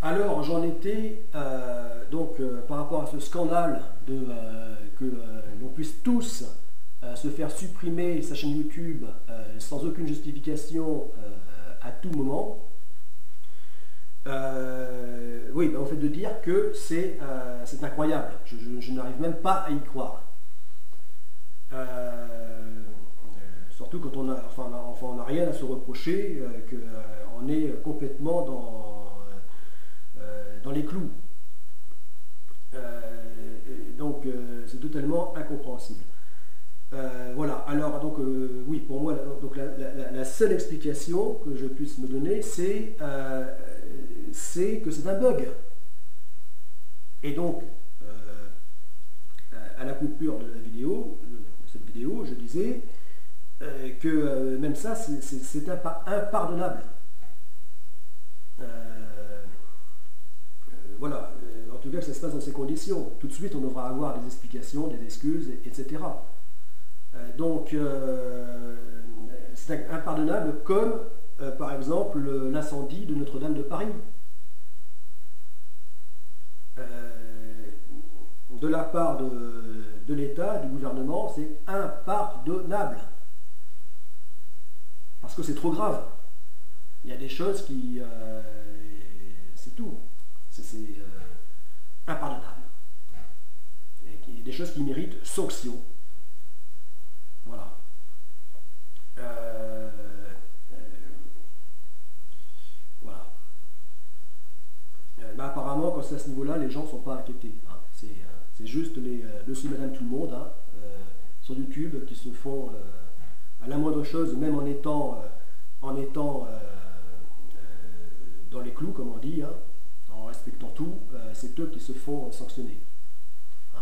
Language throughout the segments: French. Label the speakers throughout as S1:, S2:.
S1: Alors j'en étais par rapport à ce scandale que l'on puisse tous se faire supprimer sa chaîne YouTube sans aucune justification à tout moment. Oui, au fait de dire que c'est incroyable. Je n'arrive même pas à y croire. Surtout quand on n'a rien à se reprocher, qu'on est complètement dans les clous. C'est totalement incompréhensible. Voilà, alors oui, pour moi, la seule explication que je puisse me donner, c'est que c'est un bug. Et donc, à la coupure de cette vidéo, je disais que même ça, c'est impardonnable. Voilà, en tout cas que ça se passe dans ces conditions. Tout de suite, on devra avoir des explications, des excuses, etc. C'est impardonnable comme, par exemple, l'incendie de Notre-Dame de Paris. De la part de l'État, du gouvernement, c'est impardonnable. Parce que c'est trop grave. Il y a des choses qui... c'est tout. C'est impardonnable. Il y a des choses qui méritent sanction. Voilà. Voilà. Apparemment, quand c'est à ce niveau-là, les gens ne sont pas inquiétés. Hein. C'est juste le sous madame tout le monde hein, sur YouTube qui se font à la moindre chose, même en étant dans les clous, comme on dit, hein, en respectant tout, c'est eux qui se font sanctionner. Hein.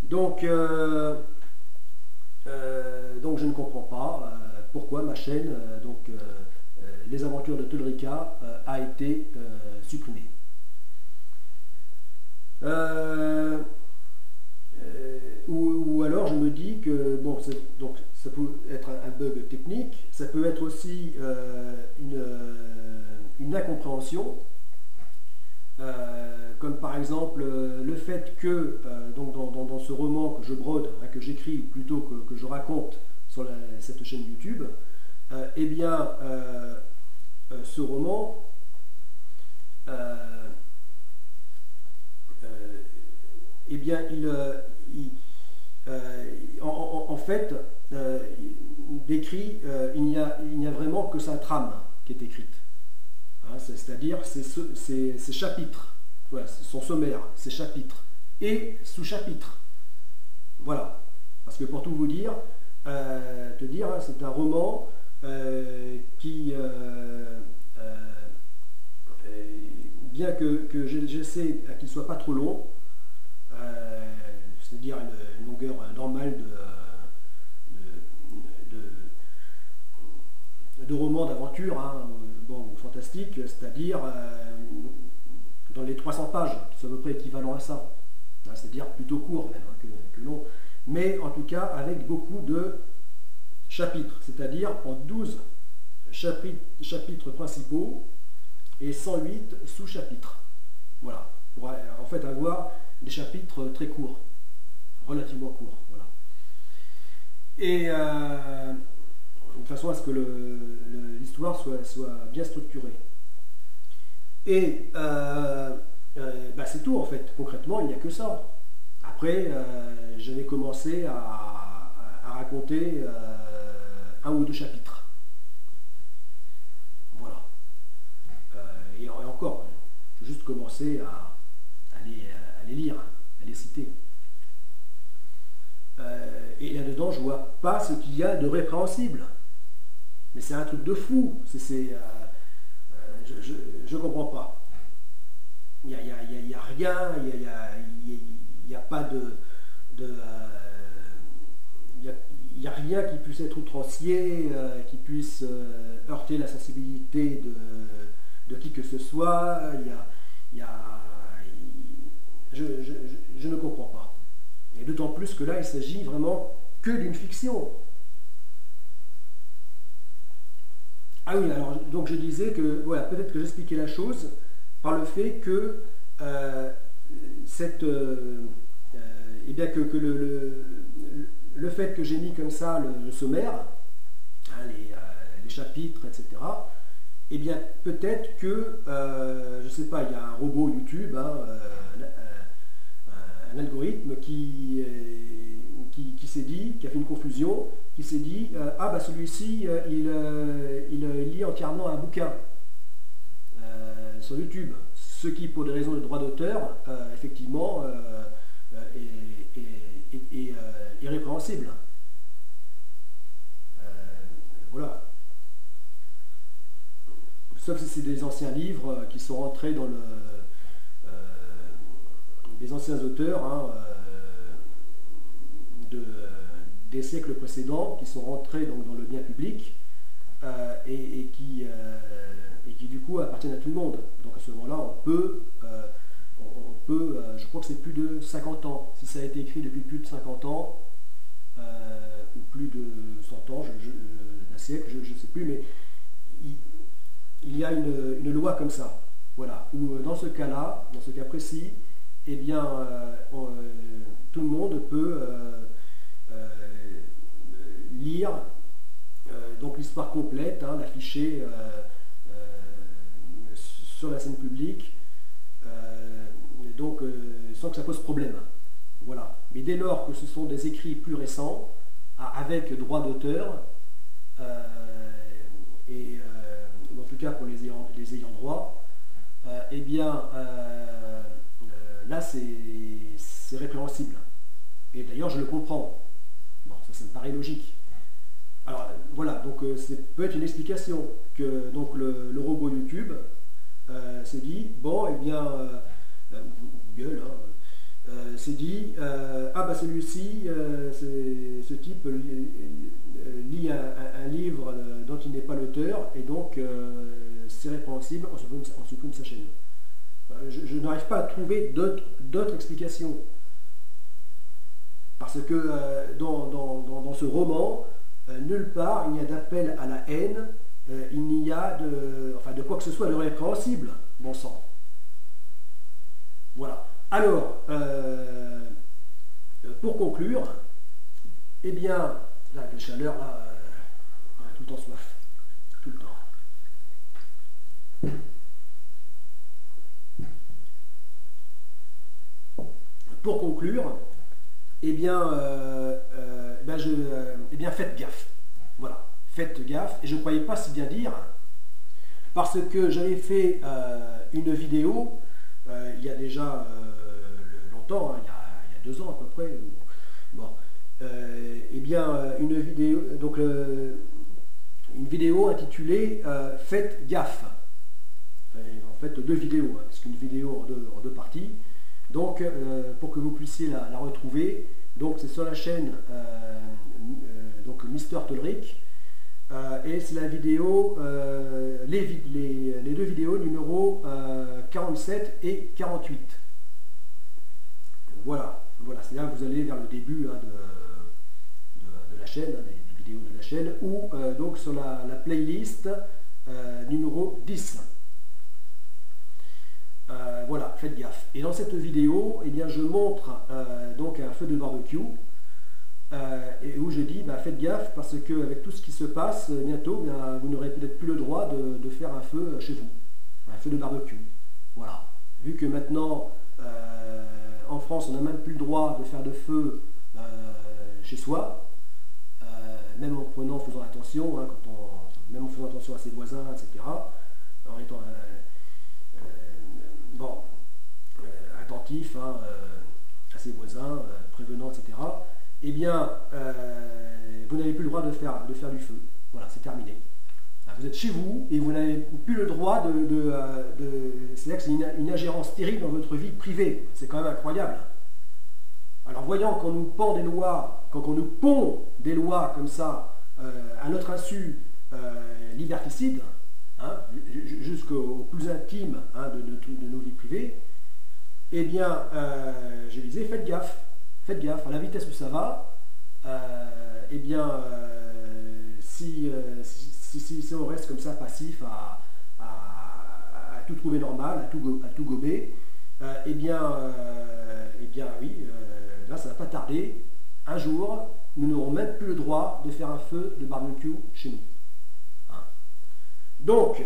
S1: Donc je ne comprends pas pourquoi ma chaîne, Les Aventures de Todrica, a été supprimée. Ou alors je me dis que bon, donc ça peut être un bug technique, ça peut être aussi une incompréhension, comme par exemple le fait que dans ce roman que je brode, hein, que j'écris, ou plutôt que je raconte sur cette chaîne YouTube, ce roman en fait décrit, il n'y a vraiment que sa trame qui est écrite. Hein, c'est-à-dire ses chapitres, voilà, son sommaire, ses chapitres et sous-chapitres. Voilà. Parce que pour tout vous dire, c'est un roman qui, bien que j'essaie qu'il ne soit pas trop long, c'est-à-dire une longueur normale de roman d'aventure, hein, bon, fantastique, c'est-à-dire dans les 300 pages, c'est à peu près équivalent à ça, hein, c'est-à-dire plutôt court même hein, que long, mais en tout cas avec beaucoup de chapitres, c'est-à-dire en 12 chapitres principaux et 108 sous-chapitres. Voilà, pour en fait avoir des chapitres très courts, relativement courts. Voilà. Et de façon à ce que l'histoire soit bien structurée. Et c'est tout en fait, concrètement il n'y a que ça. Après, j'avais commencé à raconter un ou deux chapitres. Voilà. Et encore, j'ai juste commencé à les lire, à les citer. Et là-dedans, je vois pas ce qu'il y a de répréhensible. Mais c'est un truc de fou. Je comprends pas. Il n'y a rien, il n'y a pas il n'y a rien qui puisse être outrancier, qui puisse heurter la sensibilité de qui que ce soit. Je ne comprends pas. Et d'autant plus que là, il s'agit vraiment que d'une fiction. Ah oui, alors donc je disais que, voilà, peut-être que j'expliquais la chose, par le fait que eh bien que le fait que j'ai mis comme ça le sommaire, hein, les chapitres, etc., eh bien peut-être que, je ne sais pas, il y a un robot YouTube, hein, un algorithme qui s'est dit, qui a fait une confusion, qui s'est dit, ah bah celui-ci, il lit entièrement un bouquin sur YouTube, ce qui, pour des raisons de droit d'auteur, effectivement, est irrépréhensible. Voilà. Sauf si c'est des anciens livres qui sont rentrés dans des anciens auteurs, hein, des siècles précédents, qui sont rentrés donc, dans le bien public et qui du coup appartiennent à tout le monde. Donc à ce moment-là, on peut je crois que c'est plus de 50 ans. Si ça a été écrit depuis plus de 50 ans, ou plus de 100 ans, un siècle, je ne sais plus, mais il y a une loi comme ça. Voilà. Où dans ce cas-là, dans ce cas précis, eh bien, tout le monde peut lire donc l'histoire complète, hein, l'afficher sur la scène publique, donc sans que ça pose problème. Voilà. Mais dès lors que ce sont des écrits plus récents, avec droit d'auteur, en tout cas pour les ayants droit, eh bien là c'est répréhensible. Et d'ailleurs je le comprends. Bon, ça me paraît logique. Alors voilà, donc c'est peut être une explication que donc le robot YouTube s'est dit, bon, eh bien, Google, hein, s'est dit, ah bah celui-ci, ce type lit un livre dont il n'est pas l'auteur, et donc c'est répréhensible, on supprime sa chaîne. Je n'arrive pas à trouver d'autres explications. Parce que dans ce roman, nulle part il n'y a d'appel à la haine, il n'y a de quoi que ce soit de répréhensible, bon sang. Voilà. Alors, pour conclure, eh bien, là, avec la chaleur, là, on a tout le temps soif. Tout le temps. Pour conclure, eh bien, faites gaffe. Voilà, faites gaffe. Et je ne croyais pas si bien dire, parce que j'avais fait une vidéo il y a déjà longtemps, hein, il y a 2 ans à peu près. Bon, une vidéo intitulée Faites gaffe. En fait, 2 vidéos, hein, parce qu'une vidéo en deux parties. Donc, pour que vous puissiez la retrouver, donc c'est sur la chaîne donc Mister Tolric, et c'est la vidéo, les 2 vidéos numéro 47 et 48. Voilà, c'est-à-dire que vous allez vers le début, hein, de la chaîne, hein, des vidéos de la chaîne, ou donc sur la playlist numéro 10. Voilà, faites gaffe. Et dans cette vidéo, eh bien, je montre donc un feu de barbecue, et où je dis, faites gaffe, parce qu'avec tout ce qui se passe, bientôt, vous n'aurez peut-être plus le droit de faire un feu chez vous, un feu de barbecue. Voilà. Vu que maintenant, en France, on n'a même plus le droit de faire de feu chez soi, même en faisant attention, hein, même en faisant attention à ses voisins, etc., en étant attentif, hein, à ses voisins, prévenant, etc., eh bien, vous n'avez plus le droit de faire du feu. Voilà, c'est terminé. Vous êtes chez vous et vous n'avez plus le droit c'est-à-dire que c'est une ingérence terrible dans votre vie privée. C'est quand même incroyable. Alors, voyant qu'on nous pond des lois, quand on nous pond des lois comme ça, à notre insu, liberticides, hein, jusqu'au plus intime, hein, de nos vies privées, eh bien, je disais, faites gaffe, à la vitesse où ça va, eh bien, si on reste comme ça, passif, à tout trouver normal, à tout gober, eh bien oui, là ça va pas tarder. Un jour, nous n'aurons même plus le droit de faire un feu de barbecue chez nous. Hein. Donc,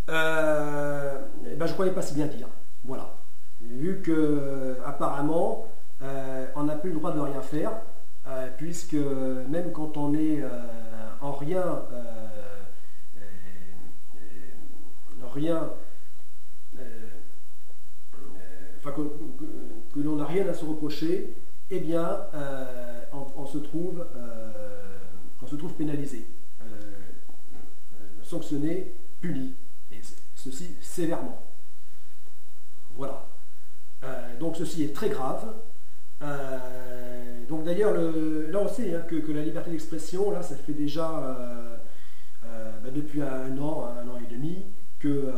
S1: je ne croyais pas si bien dire. Voilà. Vu que apparemment, on n'a plus le droit de rien faire, puisque même quand on est en rien, que l'on n'a rien à se reprocher, eh bien, on se trouve pénalisé, sanctionné, puni, et ceci sévèrement. Voilà. Donc ceci est très grave. Donc d'ailleurs, là on sait hein, que la liberté d'expression, là ça fait déjà depuis un an et demi, que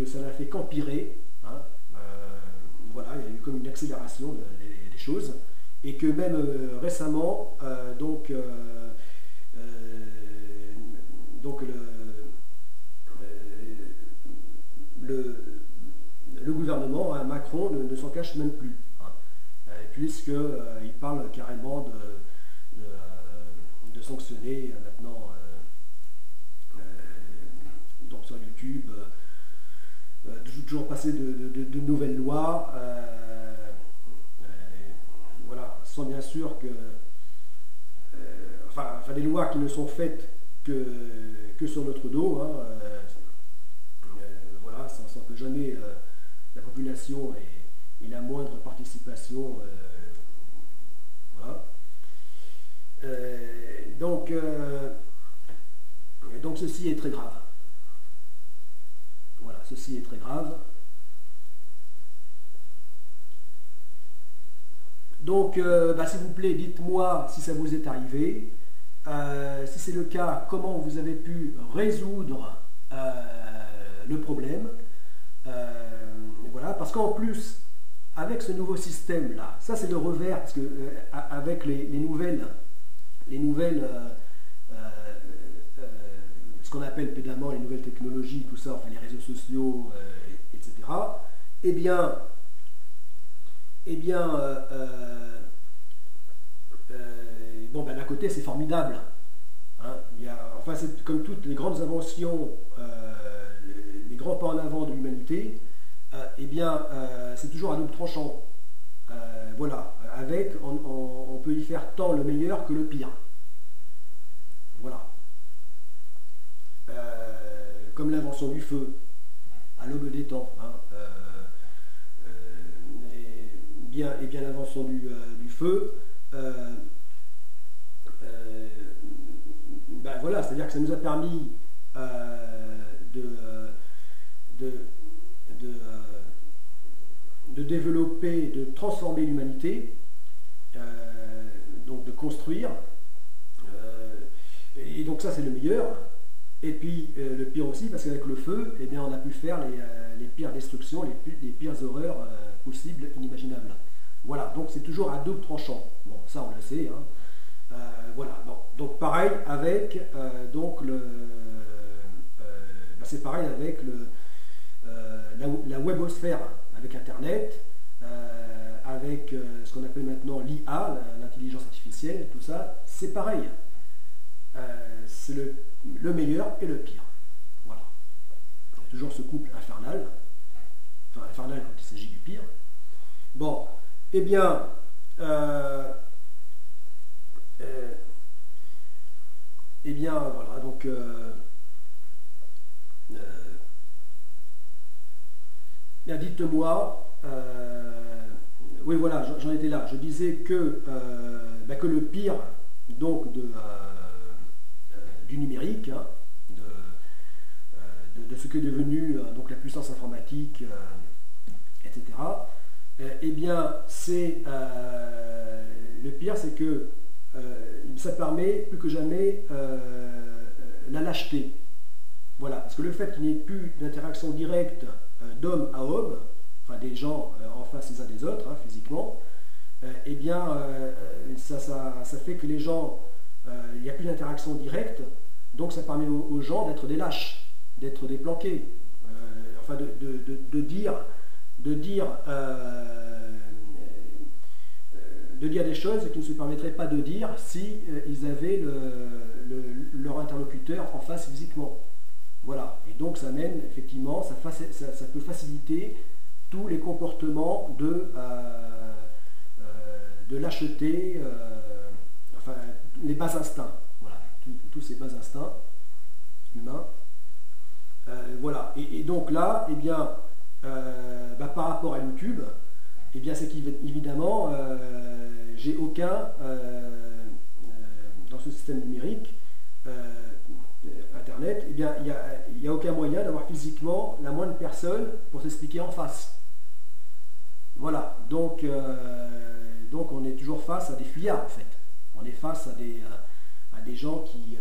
S1: ça n'a fait qu'empirer. Hein. Voilà, il y a eu comme une accélération des choses. Et que même récemment, le gouvernement, hein, Macron, ne s'en cache même plus, hein, puisqu'il parle carrément de sanctionner maintenant donc sur YouTube, toujours passer de nouvelles lois. Voilà, sans bien sûr que des lois qui ne sont faites que sur notre dos, hein, voilà, sans que jamais la population ait la moindre participation, voilà. Donc ceci est très grave. Voilà, ceci est très grave. Donc, s'il vous plaît, dites-moi si ça vous est arrivé. Si c'est le cas, comment vous avez pu résoudre le problème. Voilà, parce qu'en plus, avec ce nouveau système-là, ça c'est le revers, parce que avec les nouvelles ce qu'on appelle pédalement les nouvelles technologies, tout ça, enfin les réseaux sociaux, etc., eh bien, d'un côté c'est formidable. Hein, c'est comme toutes les grandes inventions, les grands pas en avant de l'humanité, c'est toujours à double tranchant. Voilà, on peut y faire tant le meilleur que le pire. Voilà. Comme l'invention du feu à l'aube des temps. Hein, et bien l'invention du feu, voilà, c'est-à-dire que ça nous a permis de développer, de transformer l'humanité, donc de construire, et donc ça c'est le meilleur. Et puis le pire aussi, parce qu'avec le feu, eh bien, on a pu faire les pires destructions, les pires horreurs possibles, inimaginables. Voilà, donc c'est toujours à double tranchant. Bon, ça on le sait. Hein. Voilà, bon. Donc pareil avec c'est pareil avec la webosphère, avec Internet, avec ce qu'on appelle maintenant l'IA, l'intelligence artificielle, tout ça, c'est pareil. C'est le meilleur et le pire. Voilà. Il y a toujours ce couple infernal, enfin infernal quand il s'agit du pire. Bon, eh bien, voilà, donc dites-moi, oui voilà, j'en étais là, je disais que le pire donc du numérique, hein, de ce qu'est devenu donc la puissance informatique, etc. Eh bien, c'est le pire, c'est que ça permet plus que jamais la lâcheté. Voilà, parce que le fait qu'il n'y ait plus d'interaction directe d'homme à homme, enfin des gens en face les uns des autres, hein, physiquement, eh bien, ça fait que les gens, il n'y a plus d'interaction directe, donc ça permet aux gens d'être des lâches, d'être des planqués, enfin de dire des choses qui ne se permettraient pas de dire si ils avaient leur interlocuteur en face physiquement. Voilà. Et donc ça mène effectivement, ça peut faciliter tous les comportements de lâcheté, enfin les bas instincts. Voilà. Tous ces bas instincts humains. Voilà. Et donc là, eh bien, par rapport à YouTube, eh bien, c'est qu'évidemment, j'ai aucun, dans ce système numérique, Internet, eh bien, il n'y a aucun moyen d'avoir physiquement la moindre personne pour s'expliquer en face. Voilà, donc on est toujours face à des fuyards en fait. On est face à des gens qui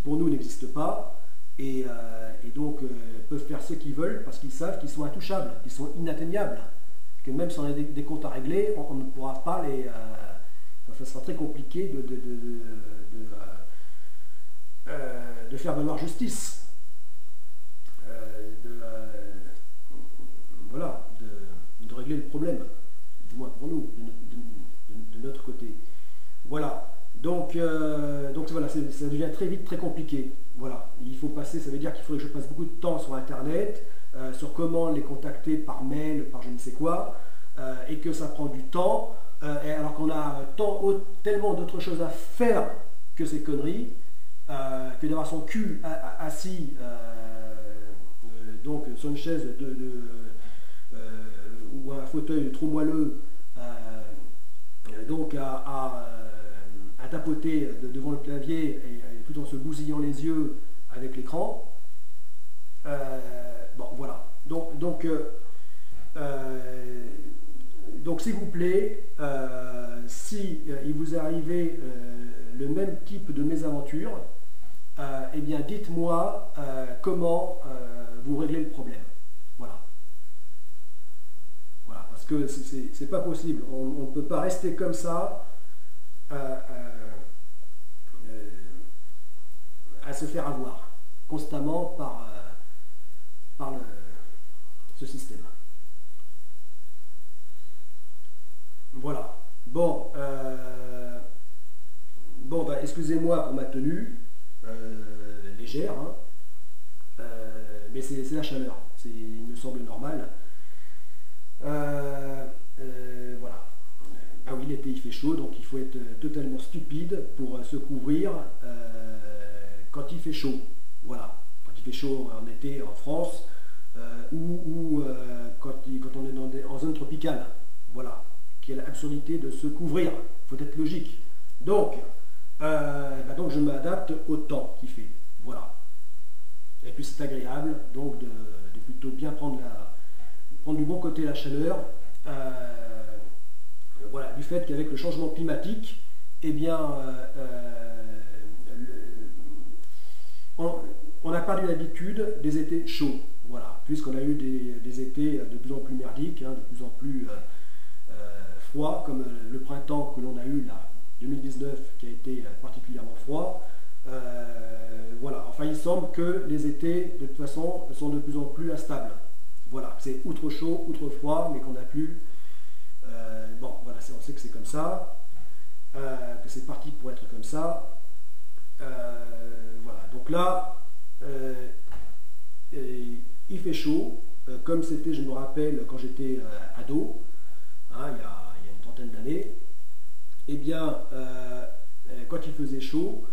S1: pour nous n'existent pas et donc peuvent faire ce qu'ils veulent parce qu'ils savent qu'ils sont intouchables, qu'ils sont inatteignables, que même si on a des comptes à régler, on ne pourra pas les... enfin, ce sera très compliqué de faire valoir justice. Voilà, de régler le problème, du moins pour nous, de notre côté. Voilà, donc voilà, ça devient très vite très compliqué. Voilà, il faut passer, ça veut dire qu'il faudrait que je passe beaucoup de temps sur Internet, sur comment les contacter par mail, par je ne sais quoi, et que ça prend du temps, alors qu'on a tellement d'autres choses à faire que ces conneries, que d'avoir son cul assis donc sur une chaise ou un fauteuil trop moelleux, donc à tapoter devant le clavier et tout en se bousillant les yeux avec l'écran. Bon, voilà. Donc s'il vous plaît, si il vous est arrivé le même type de mésaventure, eh bien dites-moi comment vous réglez le problème. Voilà. Voilà, parce que c'est pas possible. On ne peut pas rester comme ça à se faire avoir constamment par ce système. Voilà. Bon, excusez-moi pour ma tenue légère, hein, mais c'est la chaleur. Il me semble normal. Voilà. Ah oui, l'été il fait chaud, donc il faut être totalement stupide pour se couvrir quand il fait chaud. Voilà. Quand il fait chaud en été en France, ou quand on est en zone tropicale. Voilà. Qui est l'absurdité de se couvrir. Il faut être logique. Donc je m'adapte au temps qu'il fait. Voilà. Et puis c'est agréable donc de plutôt bien prendre du bon côté la chaleur. Voilà, du fait qu'avec le changement climatique, eh bien, on a perdu l'habitude des étés chauds. Voilà, puisqu'on a eu des étés de plus en plus merdiques, hein, de plus en plus froids, comme le printemps que l'on a eu là, 2019, qui a été particulièrement froid. Voilà, enfin il semble que les étés de toute façon sont de plus en plus instables. Voilà, c'est outre chaud, outre froid, mais qu'on n'a plus. Bon, voilà, on sait que c'est comme ça, que c'est parti pour être comme ça. Voilà, donc là, il fait chaud, comme c'était, je me rappelle, quand j'étais ado, hein, il y a une trentaine d'années. Eh bien, quand il faisait chaud,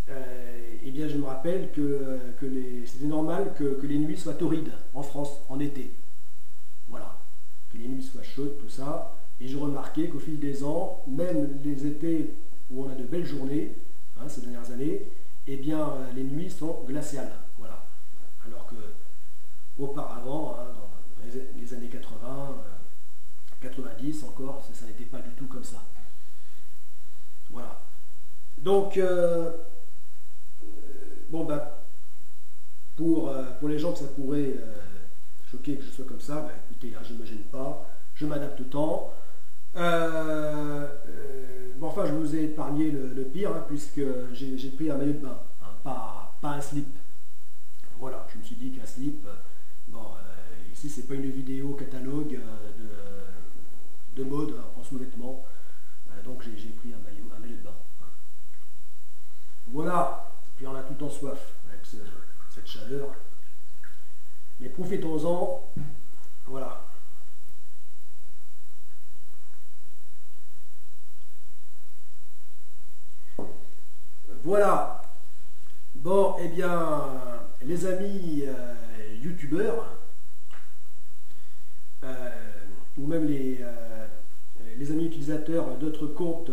S1: eh bien, je me rappelle que c'était normal que les nuits soient torrides en France, en été. Voilà, que les nuits soient chaudes, tout ça. Et je remarquais qu'au fil des ans, même les étés où on a de belles journées, hein, ces dernières années, eh bien, les nuits sont glaciales. Voilà. Alors que auparavant, hein, dans les années 80, 90 encore, ça n'était pas du tout comme ça. Voilà. Donc, pour les gens que ça pourrait choquer que je sois comme ça, écoutez, hein, je ne me gêne pas, je m'adapte au temps. Enfin, je vous ai épargné le pire, hein, puisque j'ai pris un maillot de bain, hein, pas un slip. Voilà, je me me suis dit qu'un slip, bon, ici c'est pas une vidéo catalogue de mode en sous-vêtements, donc j'ai pris un maillot de bain. Voilà, puis on a tout le temps soif avec cette chaleur, mais profitons-en, voilà. Voilà. Bon, eh bien, les amis youtubeurs, ou même les amis utilisateurs d'autres comptes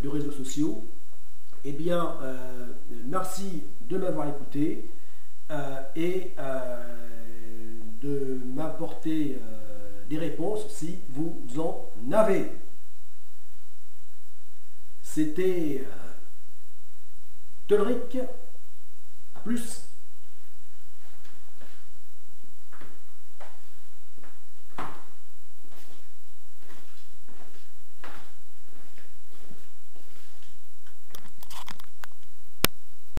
S1: de réseaux sociaux, eh bien, merci de m'avoir écouté et de m'apporter des réponses si vous en avez. C'était Tolric, à plus.